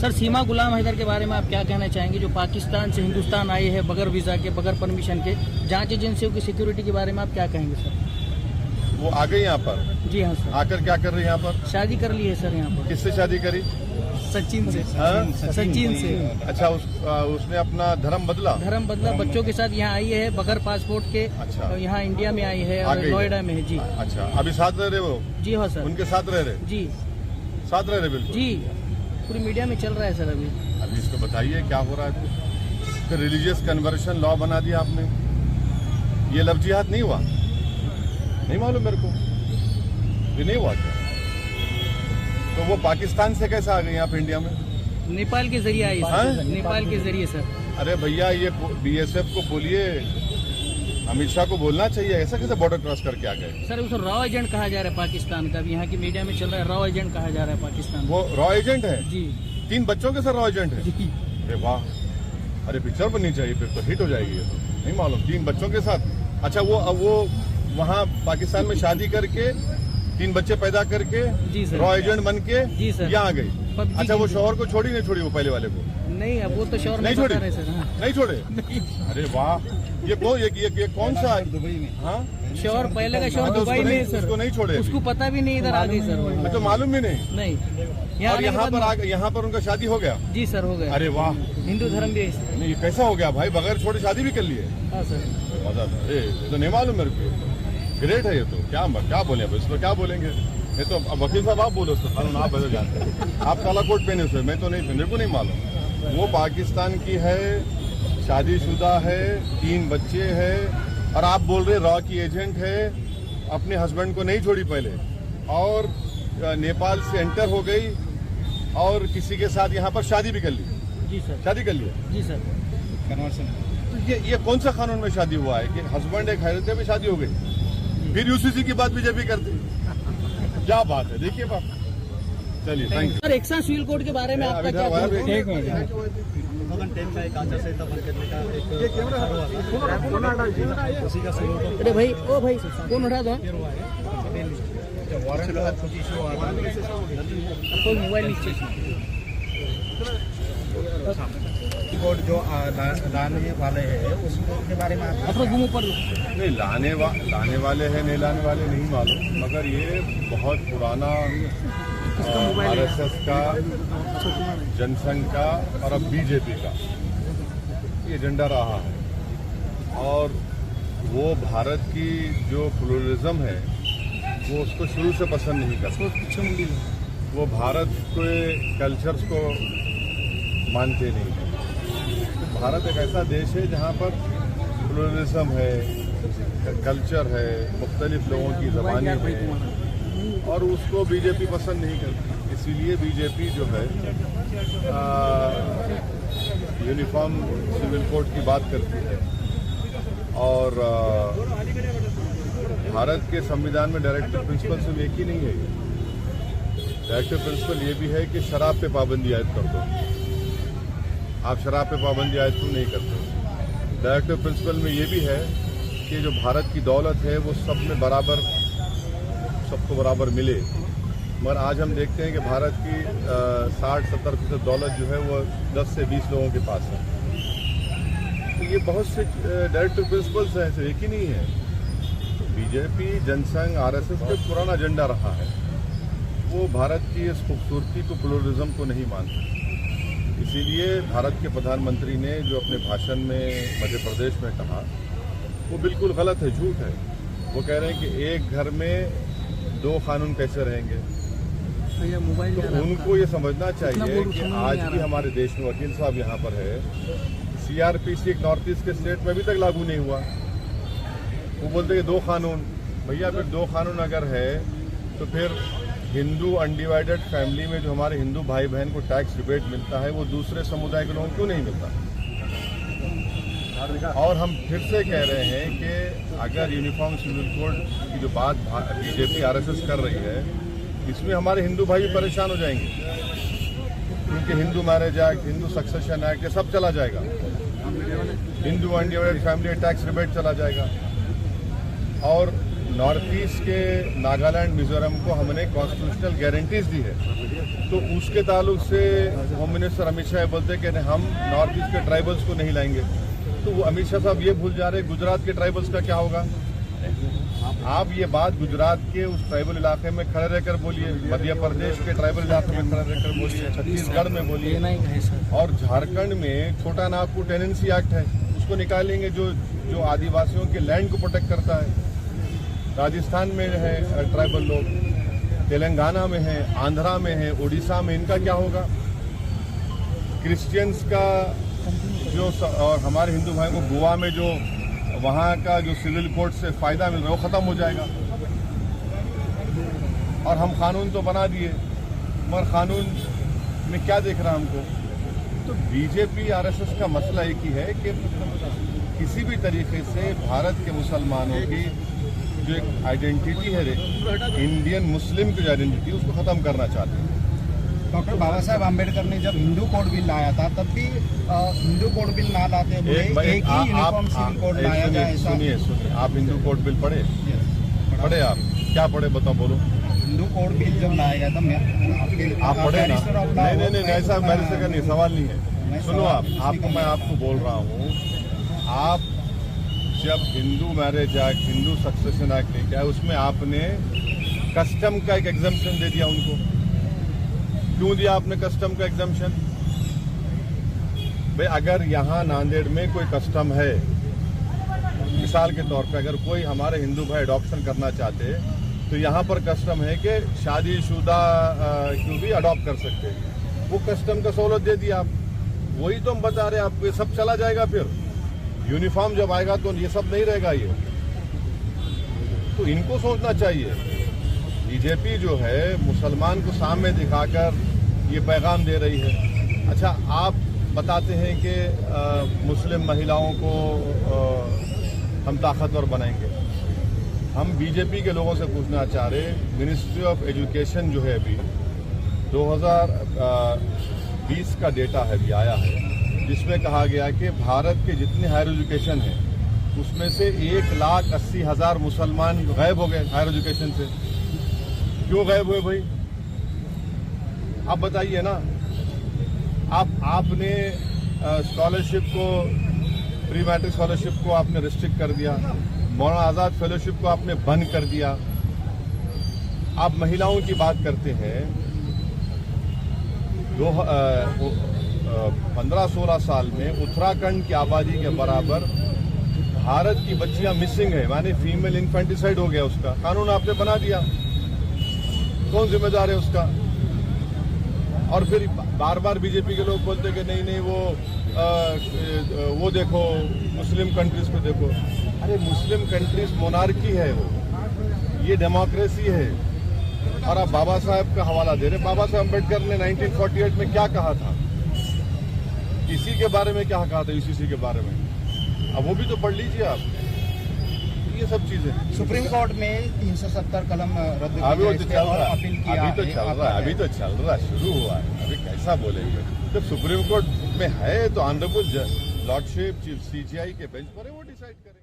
Sir सीमा गुलाम हैदर के बारे में आप क्या कहना चाहेंगे, जो पाकिस्तान से हिंदुस्तान आए हैं बगैर वीजा के, बगैर परमिशन के? जांच एजेंसियों की सिक्योरिटी के बारे में आप क्या कहेंगे सर? वो आ गए यहाँ पर? जी हाँ सर। आकर क्या कर रही है यहाँ पर? शादी कर ली है सर यहाँ पर। किससे शादी करी? सचिन से। सचिन से। अच्छा, उसने अपना धर्म बदला? धर्म बदला, बच्चों के साथ यहाँ आई है बगैर पासपोर्ट के। अच्छा। तो यहाँ इंडिया में आई है और नोएडा में है। जी। अच्छा, अभी साथ रह रहे वो? जी हाँ सर। उनके साथ रह रहे? जी साथ रह रहे बिल्कुल? जी, पूरी मीडिया में चल रहा है सर अभी। अभी इसको बताइए क्या हो रहा है? तो रिलीजियस कन्वर्शन लॉ बना दिया आपने। ये लव जिहाद नहीं हुआ? नहीं मालूम मेरे को, ये नहीं हुआ क्या? तो वो पाकिस्तान से कैसे आ गई आप इंडिया में? नेपाल के जरिए आई सर। नेपाल के जरिए सर। अरे भैया, ये बीएसएफ को बोलिए, अमित शाह को बोलना चाहिए, ऐसा कैसे बॉर्डर क्रॉस करके आ गए? सर उसे रॉ एजेंट कहा जा रहा है पाकिस्तान का, भी यहाँ की मीडिया में चल रहा है, रॉ एजेंट कहा जा रहा है पाकिस्तान। वो रॉ एजेंट है? जी। 3 बच्चों के सर रॉ एजेंट है? जी। अरे वाह, अरे पिक्चर बननी चाहिए, फिर तो हिट हो जाएगी ये तो। नहीं मालूम, 3 बच्चों के साथ। अच्छा, वो वहाँ पाकिस्तान में शादी करके 3 बच्चे पैदा करके रॉ एजेंट बन के यहाँ आ गई। अच्छा, वो शौहर को छोड़ी नहीं छोड़ी? वो पहले वाले को नहीं, अब वो तो शौहर नहीं छोड़ी सर। हाँ। नहीं छोड़े? अरे वाह, ये कौन सा? दुबई में। हाँ, शौहर पहले का शौहर दुबई में सर। उसको नहीं छोड़े? उसको पता भी नहीं, इधर आ गई सर। मैं तो मालूम भी नहीं। नहीं, और यहाँ पर उनका शादी हो गया? जी सर, हो गया। अरे वाह, हिंदू धर्म भी नहीं, ये कैसा हो गया भाई? बगैर छोड़े शादी भी कर लिए? हाँ सर। मजा था। ये तो नहीं मालूम मेरे को। ग्रेट है ये तो। क्या बोले अब इसको, क्या बोलेंगे? ये तो अब वकील साहब आप बोलो, उसका कानून आप बदल जानते हैं। आप काला कोट पहने हुए, मैं तो नहीं, मेरे को नहीं मालूम। वो पाकिस्तान की है, शादीशुदा है, 3 बच्चे हैं, और आप बोल रहे रॉ की एजेंट है। अपने हस्बैंड को नहीं छोड़ी पहले, और नेपाल से एंटर हो गई, और किसी के साथ यहाँ पर शादी भी कर ली? जी सर। शादी कर लिया? जी सर। तो ये कौन सा कानून में शादी हुआ है कि हस्बैंड एक हैरत में शादी हो गई, फिर यूसीसी की बात बीजेपी करती? क्या बात है, देखिए बात। चलिए, थैंक यू सर। एक्सा सिविल कोड के बारे में आपका क्या? अरे भाई, ओ भाई, फोन उठा दो। मोबाइल नीचे कोड जो लाने वाले हैं उसके बारे में आप घूमो पर नहीं, लाने वाले हैं, नहीं लाने वाले नहीं मालूम, मगर ये बहुत पुराना आरएसएस का, जनसंघ का और अब बीजेपी का ये एजेंडा रहा है। और वो भारत की जो प्लुरलिज्म है वो उसको शुरू से पसंद नहीं करता। वो भारत के कल्चर्स को मानते नहीं है। भारत एक ऐसा देश है जहाँ पर प्लुरलिज्म है, कल्चर है, मुख्तलिफ लोगों की ज़बानें हैं, और उसको बीजेपी पसंद नहीं करती। इसीलिए बीजेपी जो है यूनिफॉर्म सिविल कोड की बात करती है। और भारत के संविधान में डायरेक्टिव प्रिंसिपल सिर्फ एक ही नहीं है। डायरेक्टिव प्रिंसिपल ये भी है कि शराब पे पाबंदी आयद कर दो। आप शराब पे पाबंदी आयद क्यों नहीं करते? डायरेक्टिव प्रिंसिपल में ये भी है कि जो भारत की दौलत है वो सब में बराबर, सबको बराबर मिले। मगर आज हम देखते हैं कि भारत की 60-70% दौलत जो है वो 10 से 20 लोगों के पास है। तो ये बहुत से डायरेक्टिव प्रिंसिपल्स हैं, ऐसे एक ही नहीं है। बीजेपी, जनसंघ, आरएसएस का पुराना एजेंडा रहा है। वो भारत की इस खूबसूरती को, प्लुरलिज्म को नहीं मानते। इसीलिए भारत के प्रधानमंत्री ने जो अपने भाषण में मध्य प्रदेश में कहा वो बिल्कुल गलत है, झूठ है। वो कह रहे हैं कि एक घर में 2 कानून कैसे रहेंगे। तो उनको ये समझना चाहिए कि आज भी हमारे देश में, वकील साहब यहाँ पर है, सीआरपीसी एक नॉर्थ ईस्ट के स्टेट में अभी तक लागू नहीं हुआ। वो बोलते हैं 2 कानून। भैया, फिर 2 कानून अगर है तो फिर हिंदू अनडिवाइडेड फैमिली में जो हमारे हिंदू भाई बहन को टैक्स रिबेट मिलता है वो दूसरे समुदाय के लोगों को क्यों नहीं मिलता? और हम फिर से कह रहे हैं कि अगर यूनिफॉर्म सिविल कोड की जो बात बीजेपी आरएसएस कर रही है, इसमें हमारे हिंदू भाई भी परेशान हो जाएंगे, क्योंकि Hindu marriage act, Hindu succession act, ये सब चला जाएगा। Hindu undivided family tax rebate चला जाएगा। और नॉर्थ ईस्ट के नागालैंड मिजोरम को हमने कॉन्स्टिट्यूशनल गारंटीज दी है, तो उसके ताल्लुक से होम मिनिस्टर अमित शाह बोलते हैं कि हम नॉर्थ ईस्ट के ट्राइबल्स को नहीं लाएंगे। तो वो अमित शाह साहब ये भूल जा रहे हैं गुजरात के ट्राइबल्स का क्या होगा। आप ये बात गुजरात के उस ट्राइबल इलाके में खड़े रहकर बोलिए, मध्य प्रदेश के ट्राइबल इलाके में खड़े रहकर बोलिए, छत्तीसगढ़ में बोलिए, और झारखंड में छोटा नागपुर टेनेंसी एक्ट है, उसको निकालेंगे जो आदिवासियों के लैंड को प्रोटेक्ट करता है। राजस्थान में है ट्राइबल लोग, तेलंगाना में है, आंध्रा में है, उड़ीसा में, इनका क्या होगा। क्रिश्चियंस का जो और हमारे हिंदू भाइयों को गोवा में जो वहाँ का जो सिविल कोर्ट से फायदा मिल रहा है वो खत्म हो जाएगा। और हम कानून तो बना दिए, मगर कानून में क्या देख रहा हमको। तो बीजेपी आरएसएस का मसला एक ही है कि किसी भी तरीके से भारत के मुसलमानों की जो एक आइडेंटिटी है, इंडियन मुस्लिम की जो आइडेंटिटी, उसको खत्म करना चाहते हैं। डॉक्टर बाबा साहेब आम्बेडकर ने जब हिंदू कोड बिल लाया था तब भी हिंदू कोड बिल ना लाते हुए एक ही यूनिफॉर्म सिविल कोड लाया जाए। सुनिए, आप हिंदू कोड बिल पढ़े? पढ़े आप? क्या पढ़े बताओ, बोलो। हिंदू कोड बिल जब लाया गया था आप पढ़े ना? नहीं, ऐसा बैरिस्टर का नहीं, सवाल नहीं है। सुनो, मैं आपको बोल रहा हूँ, आप जब Hindu marriage act, Hindu succession act लेके आए, उसमें आपने कस्टम का एक एग्जम्पशन दे दिया उनको। क्यों दिया आपने कस्टम का एग्जम्पशन? भाई अगर यहाँ नांदेड़ में कोई कस्टम है, मिसाल के तौर पे अगर कोई हमारे हिंदू भाई अडॉप्शन करना चाहते तो यहाँ पर कस्टम है कि शादीशुदा क्यों भी अडॉप्ट कर सकते हैं, वो कस्टम का सहूलत दे दिया आप। वही तो हम बता रहे हैं आपको, ये सब चला जाएगा। फिर यूनिफॉर्म जब आएगा तो ये सब नहीं रहेगा। ये तो इनको सोचना चाहिए। बीजेपी जो है मुसलमान को सामने दिखाकर ये पैगाम दे रही है। अच्छा, आप बताते हैं कि मुस्लिम महिलाओं को हम ताकतवर बनाएंगे। हम बीजेपी के लोगों से पूछना चाह रहे, मिनिस्ट्री ऑफ एजुकेशन जो है अभी 2020 का डेटा है, अभी आया है, जिसमें कहा गया कि भारत के जितने हायर एजुकेशन हैं उसमें से 1,80,000 मुसलमान गायब हो गए हायर एजुकेशन से। क्यों गायब हुए भाई? आप बताइए ना। आपने स्कॉलरशिप को, प्री मैट्रिक स्कॉलरशिप को आपने रिस्ट्रिक्ट कर दिया, मौलाना आज़ाद फेलोशिप को आपने बंद कर दिया। आप महिलाओं की बात करते हैं, 15-16 साल में उत्तराखंड की आबादी के बराबर भारत की बच्चियां मिसिंग है, माने फीमेल इन्फेंटिसाइड हो गया। उसका कानून आपने बना दिया, कौन जिम्मेदार है उसका? और फिर बार बार बीजेपी के लोग बोलते कि नहीं वो देखो मुस्लिम कंट्रीज को देखो। अरे मुस्लिम कंट्रीज मोनार्की है, वो ये डेमोक्रेसी है। और आप बाबा साहब का हवाला दे रहे। बाबा साहब अम्बेडकर ने 1948 में क्या कहा था? इसी के बारे में क्या कहा था, यूसीसी के बारे में? अब वो भी तो पढ़ लीजिए आप। ये सब चीजें सुप्रीम कोर्ट में 370 कलम रद्द अभी तो चल रहा है, अपील किया। अभी तो चल रहा है, शुरू हुआ है। अभी कैसा बोलेंगे? जब सुप्रीम कोर्ट में है तो ऑनरेबल लॉर्डशिप चीफ CJI के बेंच पर है, वो डिसाइड करेंगे।